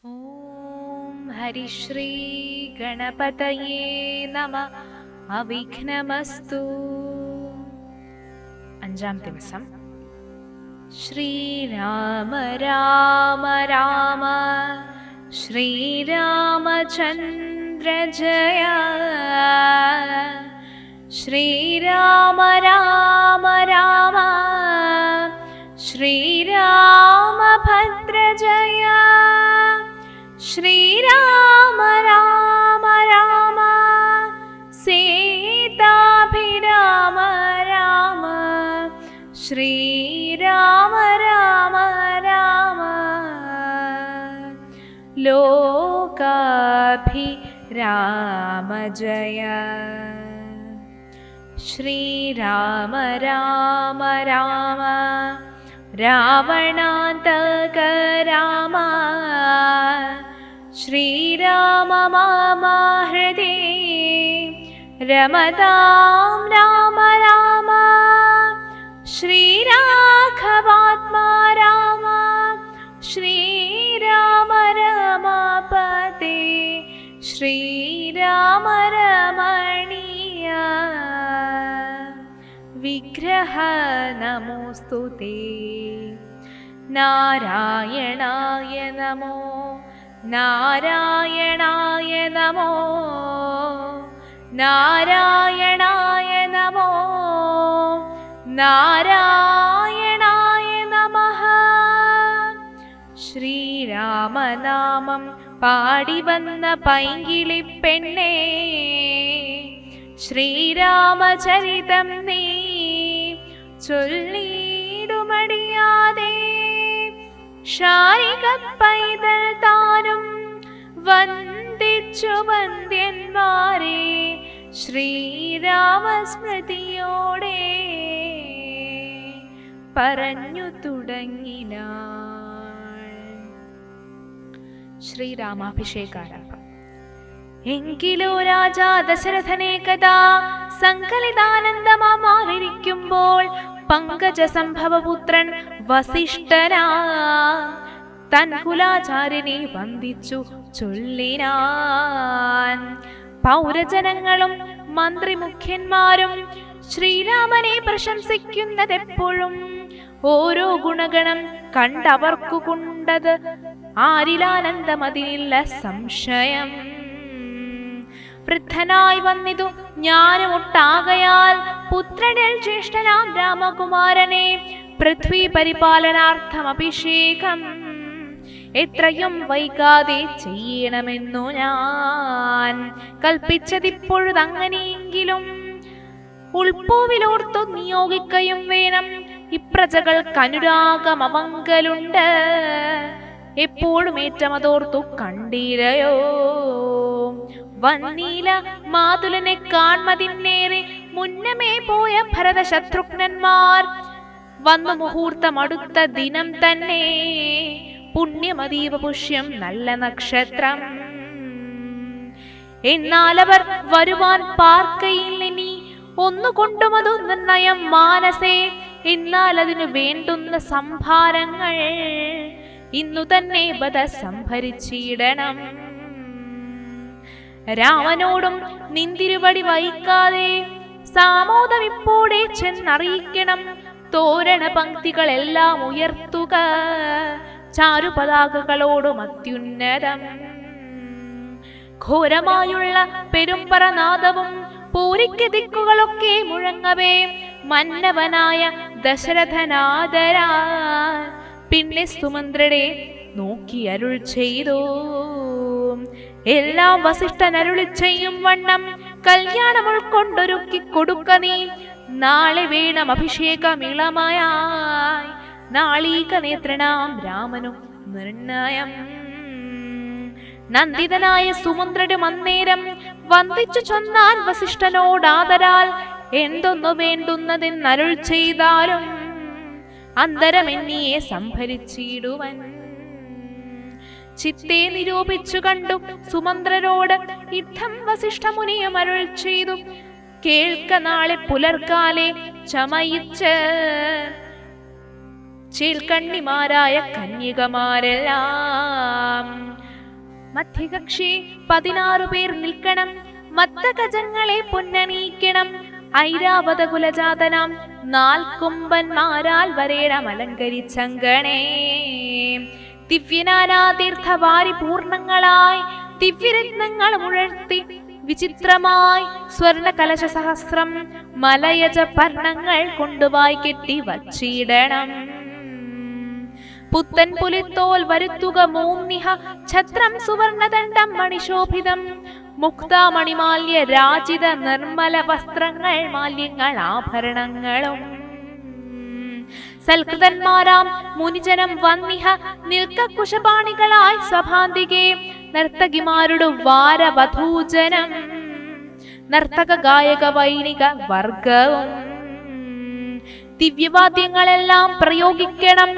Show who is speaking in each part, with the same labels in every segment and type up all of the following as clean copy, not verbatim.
Speaker 1: ഓം ഹരിശ്രീ ഗണപതയേ നമഃ. അവിഘ്നമസ്തു. അഞ്ചാം ദിവസം. ശ്രീരാമ രാമ രാമ ശ്രീരാമചന്ദ്ര ജയ. ശ്രീരാമ രാമ രാമ ശ്രീരാമഭദ്ര ജയ. ശ്രീരാമ രാമ രാമ സീതാഭിരാമ രാമ. ശ്രീരാമ രാമ രാമ ലോകാഭിരാമ ജയ. ശ്രീരാമ രാമ രാമ രാവണാന്തക രാമ. ശ്രീരാമ മമ ഹൃദി രമതാം രാമ രാമ. ശ്രീരാഘവാത്മാ രാമ ശ്രീരാമ രമാപതി. ശ്രീരാമ രമണീയ വിഗ്രഹ നമോസ്തുതേ. നാരായണായ നമോ നാരായണായ നമോ നാരായണായ നമോ നാരായണായ നമഃ. ശ്രീരാമനാമം പാടി വന്ന പൈങ്കിളിപ്പെണ്ണേ, ശ്രീരാമചരിതം നീ ചൊല്ലിടുമടിയാതെ. ശാരിക പൈതൽ താനും വന്ദിച്ചു വന്ദ്യന്മാരെ, ശ്രീരാമസ്മൃതിയോടെ പറഞ്ഞു തുടങ്ങിനാൾ. ശ്രീരാമാഭിഷേകാരംഭം. എങ്കിലോ രാജാ ദശരഥനെ കഥാ സങ്കലിതാനന്ദമാരിക്കുമ്പോൾ പങ്കജ സംഭവപുത്രൻ വസിഷ്ഠനാ തൻ കുലാചാര്യനെ വന്ദിച്ചു ചൊല്ലിനാൻ. പൗരജനങ്ങളും മന്ത്രിമുഖ്യന്മാരും ശ്രീരാമനെ പ്രശംസിക്കുന്നതെപ്പോഴും ഓരോ ഗുണഗണം കണ്ടവർക്കു കൊണ്ടത് ആരിലാനന്ദമതിനില്ല സംശയം. വൃദ്ധനായി വന്നിതു ജ്ഞാനമൊട്ടാകയാൽ പുത്രനിൽ ജ്യേഷ്ഠനാം രാമകുമാരനെ പൃഥ്വി പരിപാലനാർത്ഥം അഭിഷേകം എത്രയും വൈകാതെ ചെയ്യണമെന്നു ഞാൻ കൽപ്പിച്ചതിപ്പോഴതങ്ങനെയെങ്കിലും ഉൾപ്പൂവിലോർത്തു നിയോഗിക്കയും വേണം. ഇപ്രജകൾക്കനുരാഗമവങ്കലുണ്ട്, എപ്പോഴും ഏറ്റമതോർത്തു കണ്ടീരയോ. വന്നീല മാതുലനെ കാൺമതിന്നേറെ മുന്നമേ പോയ ഭരത ശത്രുഘ്നന്മാർ വന്നു മുഹൂർത്തമടുത്ത ദിനം തന്നെ. പുണ്യമതീവ പുഷ്യം നല്ല നക്ഷത്രം. എന്നാലവർ വരുവാൻ പാർക്കയില്ലെനി ഒന്നുകൊണ്ടുമതു നിർണയം മാനസേ. എന്നാൽ അതിനു വേണ്ടുന്ന സംഭാരങ്ങൾ ഇന്നു തന്നെ ബദ സംഭരിച്ചിടണം. രാമനോടും നിന്തിരുവടി വഹിക്കാതെ സാമോദമിപ്പോടെ ചെന്നറിയിക്കണം. തോരണ പങ്ക്തികളെല്ലാം ഉയർത്തുക ചാരുപതാകകളോടും അത്യുന്നതം. ഘോരമായുള്ള പെരുമ്പറനാദവും പൂരിക്ക് ദിക്കുകളൊക്കെ മുഴങ്ങവേ മന്നവനായ ദശരഥനാദരാ പിന്നെ സുമന്ത്രരെ നോക്കി അരുൾ ചെയ്തു. എല്ലാം വസിഷ്ഠൻ അരുളി ചെയ്യും വണ്ണം കല്യാണം ഉൾക്കൊണ്ടൊരുക്കി കൊടുക്ക നീ. നാളെ വേണം അഭിഷേകം ഇളമയായി നാളീക നേത്രനാം രാമനു നിർണയം. നന്ദിതനായ സുമന്ത്രരും അന്നേരം വന്ദിച്ചു ചൊന്നാൻ വസിഷ്ഠനോടാദരാൽ എന്തൊന്നു വേണ്ടുന്നതെന്നരുൾ ചെയ്താലും അന്തരമെന്നിയെ സംഭരിച്ചിടുവൻ. ചിത്തെ നിരൂപിച്ചു കണ്ടു സുമന്ത്രരോട് യുദ്ധം വസിഷ്ഠമുനിയും അരുൾ ചെയ്തു. കേൾക്ക നാളെ പുലർക്കാലെ ചമയിച്ച് ചീൽക്കണ്ണിമാരായ കന്യകമാരെല്ലാം മധ്യകക്ഷി 16 പേർ നിൽക്കണം. മത്തഗജങ്ങളെ പൊന്നണീക്കണം. ഐരാവത കുലജാതനാം 4 കൊമ്പന്മാരാൽ വരേണം അലങ്കരിച്ചങ്കണേ. ദിവ്യനാനാതീർത്ഥവാരി പൂർണ്ണങ്ങളായി ദിവ്യരത്നങ്ങൾ മുഴർത്തി വിചിത്രമായി സ്വർണ കലശ സഹസ്രം മലയജ പർണങ്ങൾ കൊണ്ടുവായി കെട്ടി വച്ചിടണം. പുത്തൻ പുലിത്തോൽ വരുത്തുക മൂന്നിഹ ഛത്രം സുവർണദണ്ഡം മണിശോഭിതം മുക്താമണിമാല്യ രാജിത നിർമ്മല വസ്ത്രങ്ങൾ മാല്യങ്ങൾ ആഭരണങ്ങളും. സൽകൃതന്മാരാം മുനിജനം വന്നിഹ നിൽക്ക കുശപാണികളായി സ്വഭാന്തികെ നർത്തകിമാരുടെ വാരവധൂജനം നർത്തക ഗായക വൈണിക വർഗവും. ദിവ്യവാദ്യങ്ങളെല്ലാം പ്രയോഗിക്കണം.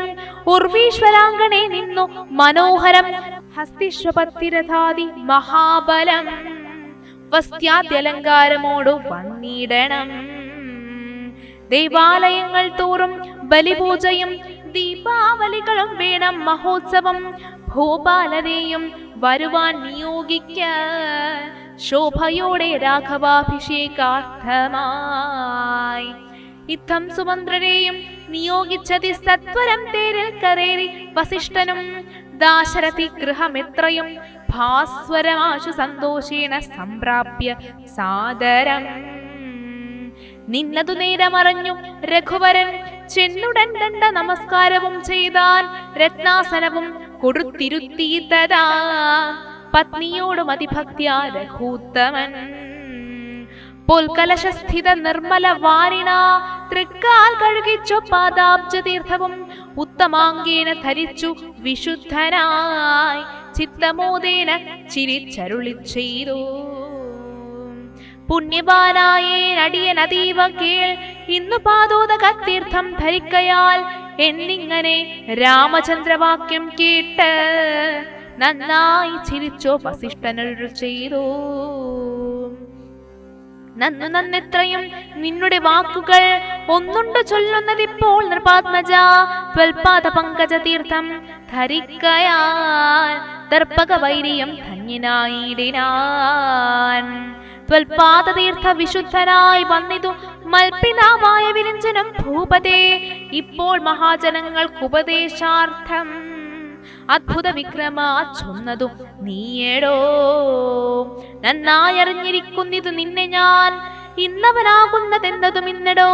Speaker 1: ഉർവീശ്വരാങ്കണേ നിന്നു മനോഹരം ഹസ്തിശ്വപത്തിരഥാദി മഹാബലം വസ്ത്യാദ്യലങ്കാരമോടു വന്നിടണം. ദേവാലയങ്ങൾ തോറും ബലിപൂജയും ദീപാവലികളും വേണം മഹോത്സവം. ഭൂപാലരെയും വരുവാൻ നിയോഗിക്ക ശോഭയോടെ രാഘവാഭിഷേകാർത്ഥമായി. ഇത്തം സുമന്ത്രരെയും നിയോഗിച്ചതി സത്വരം തേരിൽ കരേറി വസിഷ്ഠനും ദാശരഥി ഗൃഹമെത്രയും ഭാസ്വരമാശു സന്തോഷേണ സംപ്രാപ്യ സാദരം. നിന്നതു നേരമറിഞ്ഞു രഘുവരൻ ചെന്നുടൻ ദണ്ഡ നമസ്കാരവും ചെയ്താൻ. രത്നാസനവും കൊടുത്തിരുത്തീതതാ പത്നിയോടും അതിഭക്ത്യാ രഘൂത്തമൻ. പൊൽകലശസ്ഥിത നിർമ്മല വാരിണ തൃക്കാൽ കഴുകിച്ചു പാദാബ്ജ തീർത്ഥവും ഉത്തമാംഗേന ധരിച്ചു വിശുദ്ധനായി ചിത്തമോദേന ചിരിച്ചരുളി ചെയ്തു. പുണ്യവാനായേനടിയൻ അതീവ കേൾ ഇന്നു പാദോദക തീർത്ഥം ധരിക്കയാൽ എന്നിങ്ങനെ രാമചന്ദ്രവാക്യം കേട്ട് നന്നായി ചിരിച്ചോ വസിഷ്ഠനരുൾ ചെയ്തു. നന്നെത്രയും നിന്നുടെ വാക്കുകൾ ഒന്നുണ്ട് ചൊല്ലുന്നതിപ്പോൾ നൃപാത്മജ. ത്വൽപാദ പങ്കജ തീർത്ഥം ധരിക്കയാൽ ദർപ്പക വൈരിയം ധന്യനായിടിനാൻ. ത്വൽപാദതീർത്ഥ വിശുദ്ധനായി വന്നിതു മൽപിതാവായ വിരഞ്ജനം ഭൂപതേ. ഇപ്പോൾ മഹാജനങ്ങൾക്കുപദേശാർത്ഥം അദ്ഭുത വിക്രമ ചൊന്നതും നീയടോ. നന്നായറിഞ്ഞിരിക്കുന്നിതു നിന്നെ ഞാൻ ഇന്നവനാകുന്നതെന്നതും ഇന്നടോ.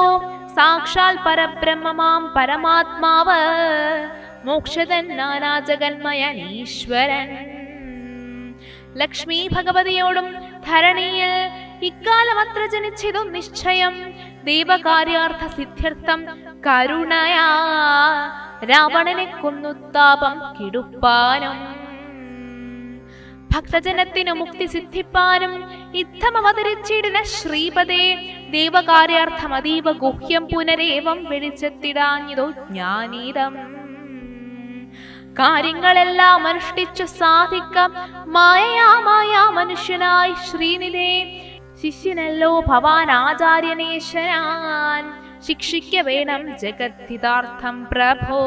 Speaker 1: സാക്ഷാൽ പരബ്രഹ്മമാം പരമാത്മാവ് മോക്ഷതൻ നാനാജഗന്മയനീശ്വരൻ. ലക്ഷ്മി ഭഗവതിയോടും ധരണിയിൽ ഇക്കാലമത്ര ജനിച്ചതു നിശ്ചയം. ദേവകാര്യാർത്ഥ സിദ്ധ്യർത്ഥം കരുണയാ രാവണനെ കൊന്നുത്താപം കിടുപ്പാനും ഭക്തജനത്തിനു മുക്തി സിദ്ധിപ്പാനും യുദ്ധം അവതരിച്ചിടുന്ന ശ്രീപദേ. ദേവകാര്യാർത്ഥം അതീവ ഗുഹ്യം പുനരേവം വെളിച്ചത്തിടാഞ്ഞതോ ജ്ഞാനീതം. കാര്യങ്ങളെല്ലാം അനുഷ്ഠിച്ചു സാധിക്കാം മായയാ മനുഷ്യനായി ശ്രീനിധേ. ശിഷ്യനല്ലോ ഭവാൻ ആചാര്യനേശനാൻ ശിക്ഷിക്ക വേണം ജഗദ്ധിതാർത്ഥം പ്രഭോ.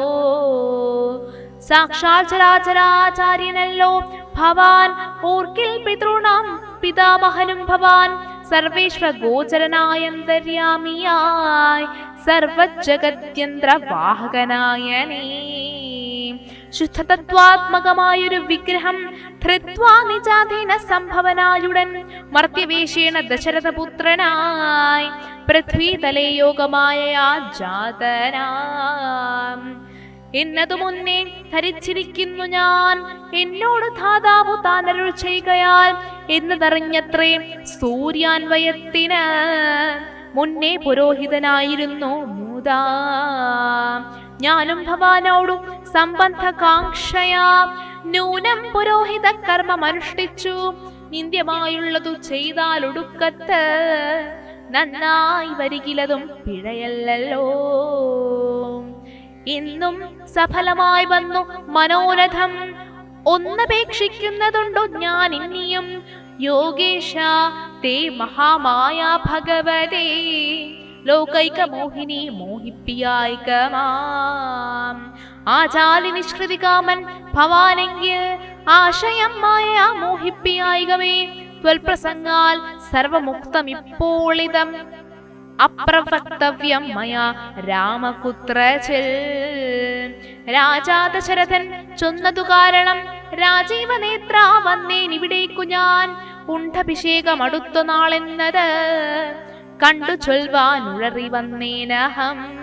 Speaker 1: സാക്ഷാൽ ചരാചരാചാര്യനല്ലോ ഭവാൻ ഓർക്കിൽ പിതൃണാം പിതാമഹനും ഭവാൻ. സർവേശ്വര ഗോചരനായന്തര്യാമിയായി സർവജഗദ്യന്ത്ര വാഹകനായനേ. ശുദ്ധതത്വാത്മകമായൊരു വിഗ്രഹം ധൃത്വാ നിജാധീന സംഭവനായുടൻ മർത്യവേഷേണ ദശരഥപുത്രനായി പൃഥ്വീതലേ യോഗമായ ജാതനാം. എന്നതു മുന്നേ ധരിച്ചിരിക്കുന്നു ഞാൻ എന്നോട് ധാതാവു താനരുൾ ചെയ്യുകയാൽ എന്നതറിഞ്ഞത്രേ. സൂര്യാൻവയത്തിന് മുന്നേ പുരോഹിതനായിരുന്നു മൂതാ. ഞാനും ഭവാനോടും സംബന്ധകാംക്ഷയാ നൂനം പുരോഹിത കർമ്മം അനുഷ്ഠിച്ചു. നിന്ദ്യമായുള്ളതു ചെയ്താലൊടുക്കത്ത് നന്നായി വരികിലതും പിഴയല്ലോ. ഇന്നും സഫലമായി വന്നു മനോരഥം ഒന്നപേക്ഷിക്കുന്നതുണ്ടോ ഞാൻ ഇനിയും. യോഗേശ തേ മഹാമായ ഭഗവതേ ലോകൈക മോഹിനി മോഹിപ്പിയായികമാം. ആചാലി നിഷ്കൃതി കാമൻ ഭവാനെങ്കിൽ ആശയം മായ മോഹിപ്പിയായികവേ ത്വൽപ്രസംഗാൽ സർവമുക്തമിപ്പോളിതം അപ്രവക്തവ്യം മയാ രാമകുത്രചിൽ. രാജാ ദശരഥൻ ചൊന്നതു കാരണം രാജീവനേത്ര വന്നേനിവിടേക്കു ഞാൻ ഉണ്ഠഭിഷേകം അടുത്ത നാളെന്നത് കണ്ടു ചൊൽവാനുഴറി വന്നേനഹം.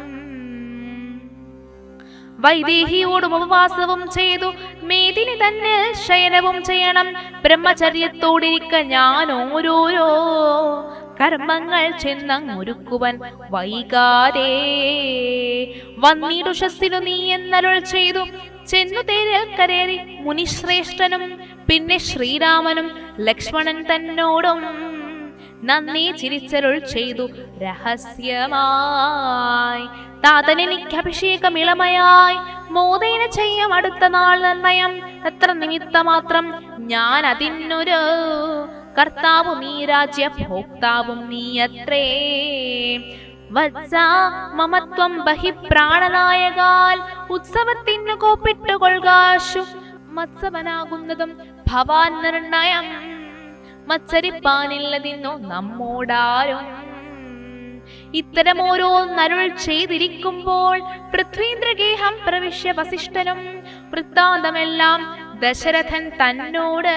Speaker 1: വൈദേഹിയോടും ഉപവാസവും ചെയ്തു മേദിനി തന്നെ ശയനവും ചെയ്യണം. ബ്രഹ്മചര്യത്തോടിരിക്ക ഞാൻ ഓരോരോ കർമ്മങ്ങൾ ചെന്നങ്ങൊരുക്കുവൻ വൈകാതെ. വന്നിടുഷസ്സിനു നീ എന്നരുൾ ചെയ്തു ചെന്നു തേരിൽ കരേറി മുനിശ്രേഷ്ഠനും പിന്നെ ശ്രീരാമനും ലക്ഷ്മണൻ തന്നോടും നന്ദി ചിരിച്ചരുൾ ചെയ്തു രഹസ്യമായി. താതനെനിക്കഭിഷേകം ഇളമയായി മോദേന ചെയ്യാം അടുത്ത നാൾ നിർണയം. തത്ര നിമിത്തമാത്രം ഞാൻ അതിനൊരു കർത്താവു നീ രാജ്യ ഭോക്താവും നീയത്രേ. വത്സ മമത്വം ബഹി പ്രാണനായകാൽ ഉത്സവത്തിനു കോപ്പിട്ടുകൊള്ളുകാശു മത്സവനാകുന്നതും ഭവാൻ നിർണയം. മത്സരിപ്പാനില്ലതിന്നു നമ്മോടാരും. ഇത്തരം ഓരോന്നരുൾ ചെയ്തിരിക്കുമ്പോൾ പൃഥ്വീന്ദ്രഗേഹം പ്രവിശ്യ വസിഷ്ഠനും വൃത്താന്തമെല്ലാം ദശരഥൻ തന്നോട്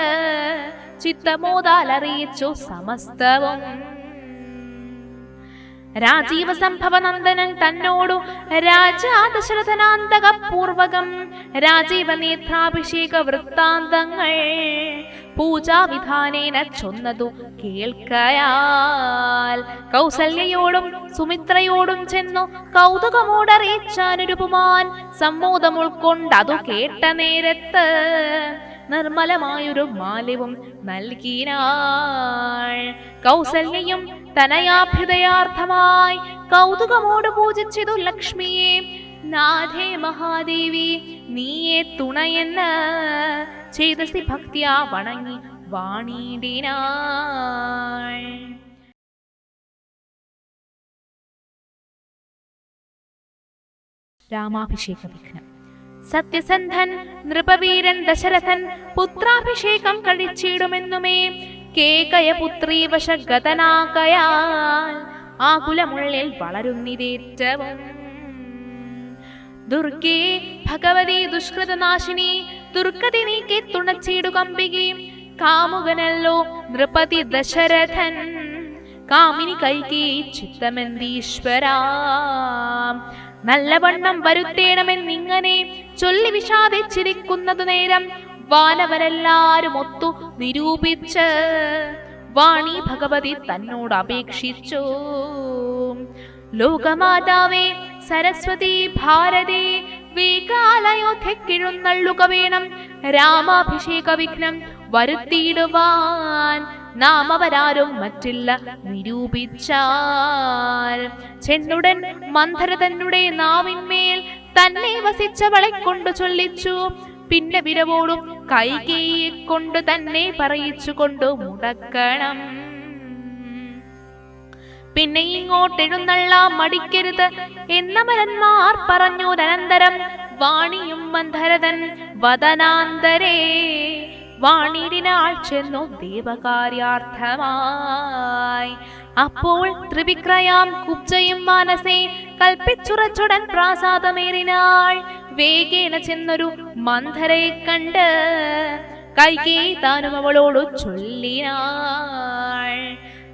Speaker 1: ചിത്തമോദാൽ അറിയിച്ചു സമസ്തവും. രാജീവ സംഭവനന്ദനൻ തന്നോടു രാജാ ദശരഥനാന്തകപൂർവകം രാജീവ നേത്രാഭിഷേക വൃത്താന്തങ്ങൾ പൂജാവിധാനേന ചൊന്നതു കേൾക്കയാൽ കൗസല്യയോടും സുമിത്രയോടും ചെന്നു കൗതുകമോടറിയിച്ചാനുരുപുമാൻ സമ്മോദം ഉൾക്കൊണ്ടതു കേട്ട നേരത്ത് നിർമ്മലമായൊരു മാല്യവും നൽകിനാൾ. കൗസല്യയും തനയാഭ്യുദയാർത്ഥമായി കൗതുകമോട് പൂജിച്ചതു ലക്ഷ്മിയെ. നാഥേ മഹാദേവി നീയെ തുണയെന്ന് ചേതസി ഭക്തിയാ വണങ്ങി വാണിടിനാൾ. രാമാഭിഷേക വിഘ്നം. സത്യസന്ധൻ നൃപവീരൻ ദശരഥൻ പുത്രാഭിഷേകം കഴിച്ചിടുമെന്നുമേ കേകയപുത്രീ വശഗതനാകയാൽ ആകുലമുള്ളിൽ വളരുന്നിതേറ്റവും. ദുർഗേ ഭഗവതി ദുഷ്കൃതനാശിനി ദുർഗതി നീക്കി തുണച്ചിടുകമ്പികി. കാമുകനല്ലോ നൃപതി ദശരഥൻ കാമിനി കൈകേയി ചിത്തമെന്തീശ്വരാ. നല്ലവണ്ണം വരുത്തേണമെന്നിങ്ങനെ ചൊല്ലി വിഷാദിച്ചിരിക്കുന്നതു നേരം വാനവരെല്ലാരും ഒത്തു നിരൂപിച്ച് വാണി ഭഗവതി തന്നോട് അപേക്ഷിച്ചു. ലോകമാതാവേ സരസ്വതി ഭാരതേ വേഗാലയോധ്യക്കെഴുന്നള്ളുക വേണം. രാമാഭിഷേക വിഘ്നം വരുത്തിയിടുവാൻ നാം അവരാരും മറ്റില്ല നിരൂപിച്ചാൽ. ചെന്നുടൻ മന്ധര തന്നെ നാവിന്മേൽ തന്നെ വസിച്ചവളെ കൊണ്ടു ചൊല്ലിച്ചു. പിന്നെ വിരവോടും കൈകേയെ കൊണ്ട് തന്നെ പറയിച്ചു കൊണ്ടു മുടക്കണം. പിന്നെ ഇങ്ങോട്ടെഴുന്നള്ളാൻ മടിക്കരുത് എന്നമരന്മാർ പറഞ്ഞോരനന്തരം വാണിയും മന്ധരതൻ വദനാന്തരേ വാണിടിനാൾ ചെന്നു ദേവകാര്യാർത്ഥമായി. അപ്പോൾ ത്രിവിക്രയാം കുബ്ജയും മാനസേ കൽപ്പിച്ചുറച്ചുടൻ പ്രാസാദമേറിനാൾ. വേഗേന ചെന്നൊരു മന്ധരയെ കണ്ട് കൈകേയി താനും അവളോടു ചൊല്ലിനാൾ.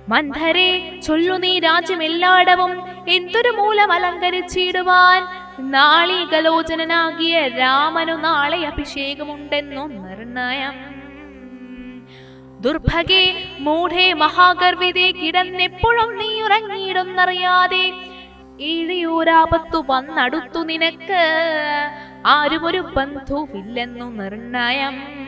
Speaker 1: മന്ധരെ ചൊല്ലു നീ രാജ്യമെല്ലായിടവും എന്തൊരു മൂലം അലങ്കരിച്ചിടുവാൻ. നാളീകലോചനാകിയ രാമനു നാളെ അഭിഷേകമുണ്ടെന്നു നിർണയം. ദുർഭഗേ മൂഢേ മഹാഗർവിതേ കിടന്നെപ്പോഴും നീ ഉറങ്ങിയിടുന്നറിയാതെ ഏഴിയോരാപത്തു വന്നടുത്തു നിനക്ക് ആരുമൊരു ബന്ധുവില്ലെന്നു നിർണയം.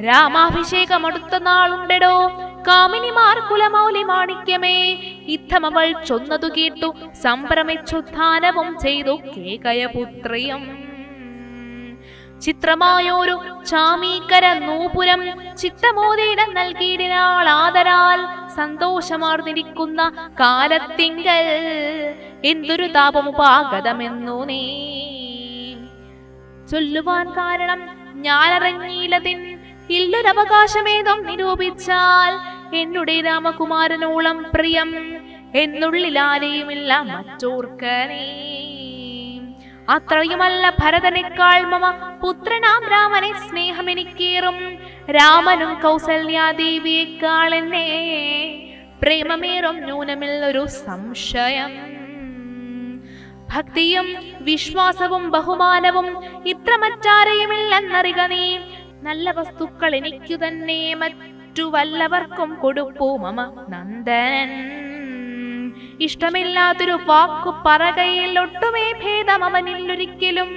Speaker 1: രാമാഭിഷേകം അടുത്ത നാളുണ്ടെടോ കാമിനിമാർ കുലമൗലി മാണിക്യമേ. ഇത്തമവൾ ചൊന്നതു കേട്ടു സംഭ്രമിച്ചുദ്ധാനവും ചെയ്തു കേകയപുത്രിയും. ചിത്രമായോരു ചാമീകര നൂപുരം ചിത്തമോദേടം നൽകിയിടിനാൾ. ആദരാൽ സന്തോഷമാർന്നിരിക്കുന്ന കാലത്തിങ്കൽ എന്തൊരു താപമുപാഗതമെന്നു നീ ചൊല്ലുവാൻ കാരണം ഞാനറിഞ്ഞീലതിൻ ഇല്ലൊരവകാശമേതും നിരൂപിച്ചാൽ എന്നുടെ രാമകുമാരനോളം പ്രിയം എന്നുള്ളിലാരെയുമില്ല മറ്റോർക്കനേ. അത്രയുമല്ല ഭരതനേക്കാൾ മമ പുത്രനാം രാമനെ സ്നേഹമെനിക്കേറും. രാമനും കൗസല്യാദേവിയേക്കാൾ എന്നെ പ്രേമമേറും ന്യൂനമില്ലൊരു സംശയം. ഭക്തിയും വിശ്വാസവും ബഹുമാനവും ഇത്ര മറ്റാരെയുമില്ലെന്നറിക നീ. നല്ല വസ്തുക്കൾ എനിക്കു തന്നെ മറ്റു വല്ലവർക്കും കൊടുപ്പൂ മമ നന്ദനൻ. ഇഷ്ടമില്ലാത്തൊരു വാക്കു പറകയിൽ ഒട്ടുമേ ഭേദം അവനില്ലൊരിക്കലും.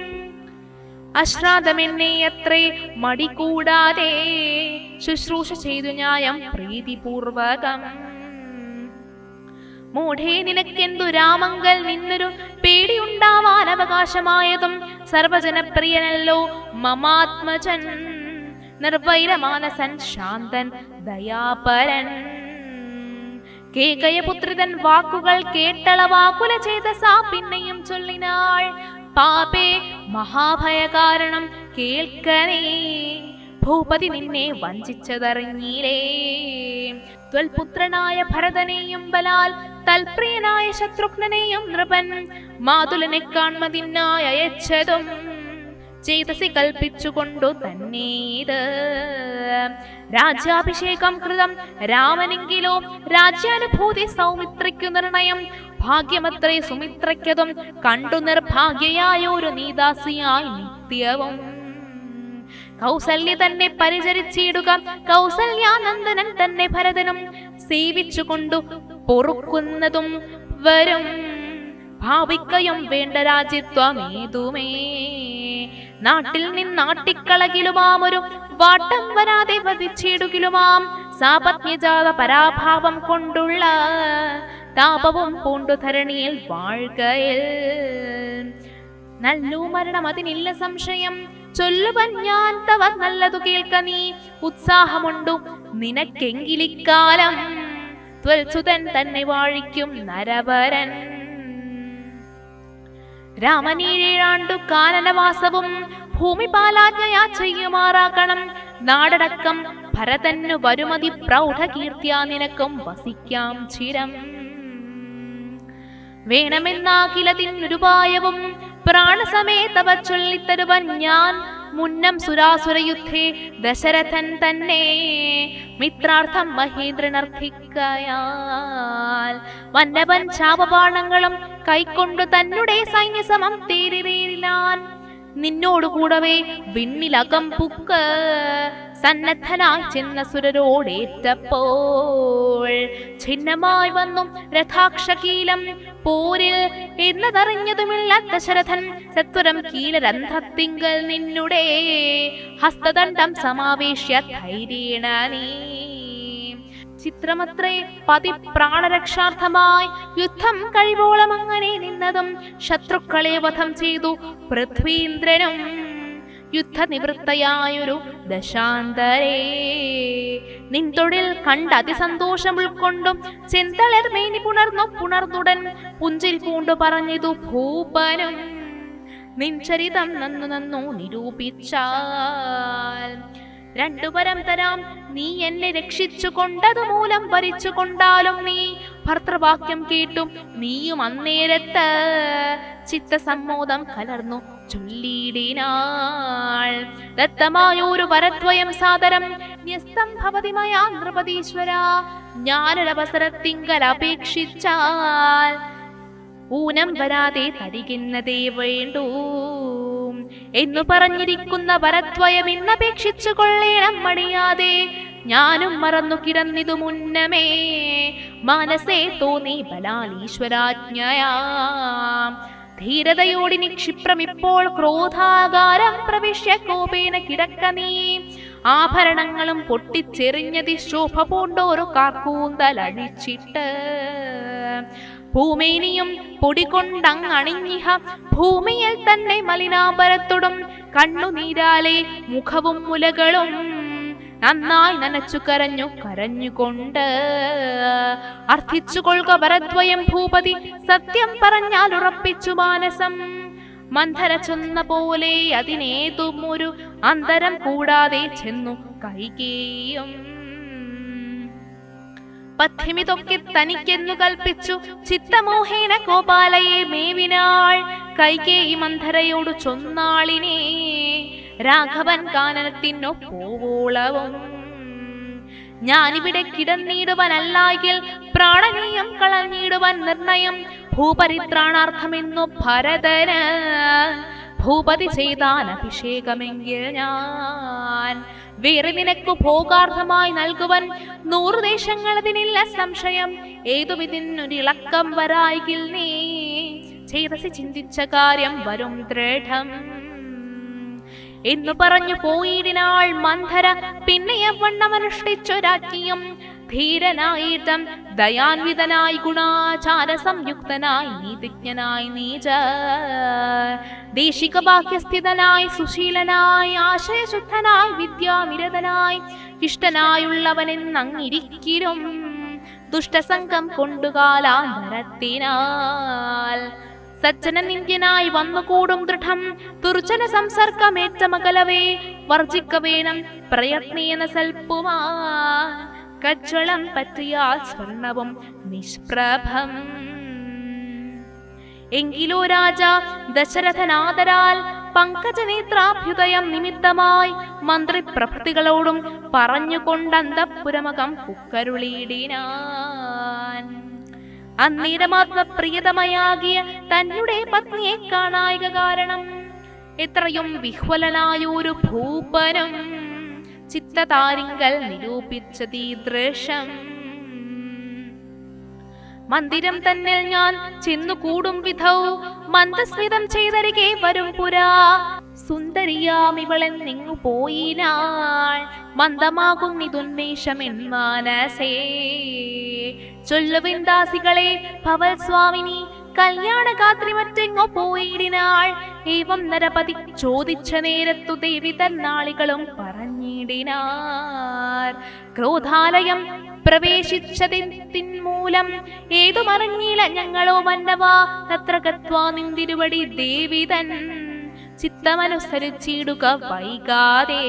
Speaker 1: അശ്രാദ്ധമെന്നെ അത്രേ മടി കൂടാതെ ശുശ്രൂഷ ചെയ്തു ന്യായം പ്രീതിപൂർവകം. മൂഢേ നിനക്കെന്തു രാമങ്കൽ നിന്നൊരു പേടിയുണ്ടാവാൻ അവകാശമായതും. സർവജനപ്രിയനല്ലോ മമാത്മജൻ, നിർവൈരമാനസൻ, ശാന്തൻ, ദയാപരൻ. കേകയപുത്രിതൻ വാക്കുകൾ കേട്ടളവാകുല ചേതസാ പിന്നെയും ചൊല്ലിനാൾ. പാപേ മഹാഭയകാരണം കേൾക്കനേ, ഭൂപതി നിന്നെ വഞ്ചിച്ചതറിഞ്ഞീലേ. ത്വൽപുത്രനായ ഭരതനെയും ബലാൽ തൽപ്രിയനായ ശത്രുഘ്നനെയും നൃപൻ മാതുലനെ കാൺമതിനായി അയച്ചതും ചേതസി കൽപ്പിച്ചുകൊണ്ടു തന്നേത്. രാജ്യാഭിഷേകം കൃതം രാമനെങ്കിലോ രാജ്യാനുഭൂതി സൗമിത്രയ്ക്കു നിർണയം. ഭാഗ്യമത്രേ സുമിത്രയ്ക്കതും കണ്ടു നിർഭാഗ്യയായൊരു നീദാസിയായി നിത്യവും. കൗസല്യ തന്നെ പരിചരിച്ചിടുക കൗസല്യാനന്ദനൻ തന്നെ ഭരതനും സേവിച്ചുകൊണ്ടു പൊറുക്കുന്നതും വരും. ഭാവിക്കയും വേണ്ട രാജ്യത്വമേതുമേ. നാട്ടിൽ നിന്നാട്ടിക്കളകിലുമാമൊരു വാട്ടം വരാതെ വധിച്ചിടുകിലുമാം. സാപത്ന്യജാത പരാഭാവം കൊണ്ടുള്ള താപവും പൂണ്ടു ധരണിയിൽ വാഴ്കയിൽ. നല്ലു മരണം അതിനില്ല സംശയം. ചൊല്ലുവൻ ഞാൻ തവ നല്ലതു കേൾക്ക നീ. ഉത്സാഹമുണ്ടു നിനക്കെങ്കിലിക്കാലം ത്വൽസുതൻ തന്നെ വാഴിക്കും നരവരൻ. രാമനീഴാണ്ടു കാനനവാസവും ഭൂമിപാലാജ്ഞയാ ചെയ്യുമാറാക്കണം. നാടടക്കം ഭരതന്നു വരുമതി പ്രൗഢകീർത്തിയാ നിനക്കും വസിക്കാം ചിരം. വേണമെന്നാകിലതിനുപായവും പ്രാണസമേതവ ചൊല്ലിത്തരുവൻ ഞാൻ. മുന്നം സുരാസുരയുദ്ധേ ദശരഥൻ തന്നെ മിത്രാർത്ഥം മഹേന്ദ്രനർത്ഥിക്കയാൽ വന്നവൻ ശാപബാണങ്ങളും കൈക്കൊണ്ടു തന്നെ സൈന്യസമം തേരിറേരിലാൻ. നിന്നോടുകൂടവേ വിണ്ണിലകം പുക്ക് സന്നദ്ധനായി ചെന്ന സുരരോടേറ്റപ്പോൾ ഛിന്നമായി വന്നു രഥാക്ഷകീലം പോരിൽ എന്നതറിഞ്ഞതുമില്ല ദശരഥൻ. സത്വരം കീലരന്ധ്രത്തിങ്കൽ നിന്നുടെ ഹസ്തദണ്ഡം സമാവേശ്യ ധൈര്യേണ നീ. ചിത്രമത്രേ പതി പ്രാണരക്ഷാർത്ഥമായി യുദ്ധം കഴിവോളം അങ്ങനെ നിന്നതും. ശത്രുക്കളെ വധം ചെയ്തു പൃഥ്വീന്ദ്രനും യുദ്ധനിവൃത്തയായൊരു ദശാന്തരേ. നിൻതൊഴിൽ കണ്ട് അതിസന്തോഷം ഉൾക്കൊണ്ടും ചെന്തളർമേനി പുണർന്നുടൻ പുഞ്ചിരി പൂണ്ടു പറഞ്ഞതു ഭൂപനും. നിൻ ചരിതം നന്നു നിരൂപിച്ചാൽ രണ്ടുപരം തരാം. നീ എന്നെ രക്ഷിച്ചു കൊണ്ടതു മൂലം ഭരിച്ചു കൊണ്ടാലും നീ ഭർത്തൃവാക്യം കേട്ടും നീയും അന്നേരത്ത് ചിത്തസമ്മോദം കലർന്നു ചൊല്ലിയിടിനാൾ. ദത്തമായൊരു വരദ്വയം സാദരം ന്യസ്തം ഭവതി മയാ നൃപതീശ്വര. ഞാനൊരവസരത്തിങ്കൽ അപേക്ഷിച്ചാൽ ഊനം വരാതെ തരികുന്നതേ വേണ്ടൂ എന്നു പറഞ്ഞിരിക്കുന്ന വരദ്വയം ഇന്നപേക്ഷിച്ചു കൊള്ളേണം മടിയാതെ. ഞാനും മറന്നു കിടന്നിതു മുന്നമേ മനസ്സേ തോന്നി ബലാലീശ്വരാജ്ഞയാം. ധീരതയോടി ക്ഷിപ്രം ഇപ്പോൾ ക്രോധാകാരം പ്രവിശ്യ കോപേന കിടക്ക നീ. ആഭരണങ്ങളും പൊട്ടിച്ചെറിഞ്ഞതി ശോഭ പൂണ്ടോരു കാർക്കൂന്തലഴിച്ചിട്ട് ഭൂമേനിയും പൊടികൊണ്ടങ്ങണിഞ്ഞിഹ ഭൂമിയിൽ തന്നെ മലിനാപരത്തോടും കണ്ണുനീരാലെ മുഖവും മുലകളും നന്നായി നനച്ചു കരഞ്ഞുകൊണ്ട് അർത്ഥിച്ചു കൊള്ളുക വരദ്വയം ഭൂപതി. സത്യം പറഞ്ഞാൽ ഉറപ്പിച്ചു മാനസം മന്ധര ചൊന്ന പോലെ അതിനേതും ഒരു അന്തരം കൂടാതെ ചെന്നു കൈകേയും. പഥ്യമിതൊക്കെ തനിക്കെന്നു കൽപ്പിച്ചു ചിത്തമോഹേന ഗോപാലയെ മേവിനാൾ. കൈകേയി മന്ധരയോടു ചൊന്നാളിനെ രാഘവൻ കാനനത്തിനു പോവോളവും. ഞാനിവിടെ കിടന്നിടുവനല്ലായിൽ പ്രാണനീയം കളഞ്ഞിടുവൻ നിർണയം. ഭൂപരിത്രാണാർത്ഥമെന്നു ഭരതന് ഭൂപതി ചെയ്താൻ അഭിഷേകമെങ്കിൽ ഞാൻ വേറെ നിനക്കു ഭോഗാർത്ഥമായി നൽകുവൻ 100 ദേശങ്ങൾ. അതിനില്ല സംശയം. ഏതുമിതിനൊരിളക്കം വരായിൽ നീ ചെയ്തസി ചിന്തിച്ച കാര്യം വരും ദൃഢം എന്നു പറഞ്ഞു പോയിടിനാൾ മന്ധര. പിന്നെ വണ്ണമനുഷ്ഠിച്ചൊരാജ്ഞിയും ധീരനായിട്ടം ദയാൻവിതനായി ഗുണാചാര സംയുക്തനായി നീതിജ്ഞനായി നീച ദേശിക ബാഹ്യസ്ഥിതനായി സുശീലനായി ആശയശുദ്ധനായി വിദ്യാനിരതനായി ഇഷ്ടനായുള്ളവനെന്നങ്ങിരിക്കിലും ദുഷ്ടസംഘം കൊണ്ടുകാലാന്തരത്തിനാൽ സജ്ജന നിന്ദ്യനായി വന്നുകൂടും ദൃഢം. ദുർജന സംസർഗമേറ്റമകലവേ വർജിക്ക വേണം പ്രയത്നേന സൽപ്പുമാ. കജ്വളം പറ്റിയാൽ സ്വർണവും നിഷ്പ്രഭം. എങ്കിലോ രാജ ദശരഥനാദരാൽ പങ്കജനേത്രാഭ്യുദയം നിമിത്തമായി മന്ത്രിപ്രഭൃതികളോടും പറഞ്ഞുകൊണ്ടന്തപുരമകം പുക്കരുളിയിടിനാൻ. അന്നേരമാത്മപ്രിയതമയാകിയ തന്നെ പത്നിയെ കാണായിക കാരണം എത്രയും വിഹ്വലനായൊരു ഭൂപനും ചിത്തതാരിങ്കൽ നിരൂപിച്ചതീദൃശം. മന്ദിരം തന്നിൽ ഞാൻ ചെന്നു കൂടും വിധൗ മന്ദസ്മിതം ചെയ്തരികെ വരും പുരാ. സുന്ദരിയാമിവളെന്നിങ്ങു പോയിനാൾ മന്ദമാകുന്നിതുന്മേഷമെൻ മാനസേ. ചൊല്ലുവിൻ ദാസികളെ ഭവൽ സ്വാമിനി കല്യാണഗാത്രി മറ്റെങ്ങോ പോയിടിനാൾ. ഏവം നരപതി ചോദിച്ച നേരത്തു ദേവി തന്നാളികളും പറഞ്ഞിടിനാർ. ക്രോധാലയം പ്രവേശിച്ചതിന്മൂലം ഏതുമറിഞ്ഞില്ല ഞങ്ങളോ മന്നവാ. തത്ര ഗത്വാ നിന്തിരുവടി ദേവി തൻ ചിത്തമനുസരിച്ചിടുക വൈകാതെ.